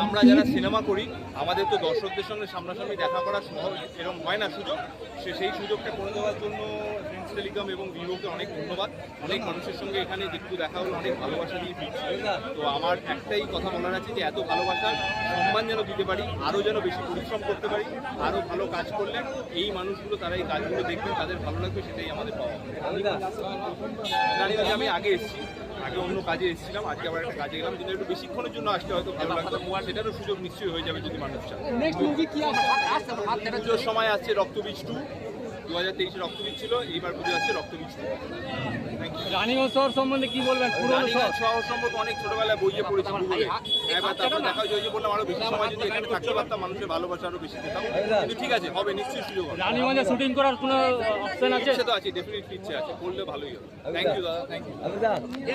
আমরা যারা সিনেমা করি আমাদের তো দর্শকদের সঙ্গে সামনাসামনি দেখা করা এরকম হয় না সুযোগ, সেই সুযোগটা করে দেওয়ার জন্য ফ্রেন্ডস টেলিকম এবং ভিভোকে অনেক ধন্যবাদ। অনেক মানুষের সঙ্গে এখানে একটু দেখা হলো, অনেক ভালোবাসা দিয়ে ফিরছি। তো আমার একটাই কথা বলার আছে যে এত ভালোবাসার সম্মান যেন দিতে পারি, আরও যেন বেশি পরিশ্রম করতে পারি, আরও ভালো কাজ করলে এই মানুষগুলো তারা এই কাজগুলো দেখবেন, তাদের ভালো লাগবে, সেটাই আমাদের পাওয়া। জানি না যে আমি আগে এসেছি, আগে অন্য কাজে এসেছিলাম, আজকে আবার একটা কাজে গেলাম, কিন্তু একটু বেশিক্ষণের জন্য আসতে হয়তো ভালো লাগতো, সেটারও সুযোগ নিশ্চয়ই হয়ে যাবে যদি মানুষ চায়। পুজোর সময় আসছে রক্তবীজ 2, 2023 রক্তবীজ ছিল, এইবার পুজো আসছে রক্তবীজ 2। রানীগঞ্জ শহর সম্বন্ধে কি বলবেন? রানীগঞ্জ শহর সম্পর্কে অনেক ছোটবেলায় বইয়ে পড়েছি ভূগোলে, এবার তারপর দেখা হয়েছে বললাম আরো বেশি সময় যদি এখানে থাকতে পারতাম, মানুষের ভালোবাসা আরো বেশি পেতাম। কিন্তু ঠিক আছে, হবে, নিশ্চয়ই সুযোগ হবে। রানীগঞ্জে শুটিং করার কোনো অপশন আছে? ইচ্ছে তো আছে, ডেফিনেটলি ইচ্ছে আছে, করলে ভালোই হবে। থ্যাংক ইউ দাদা, থ্যাংক ইউ।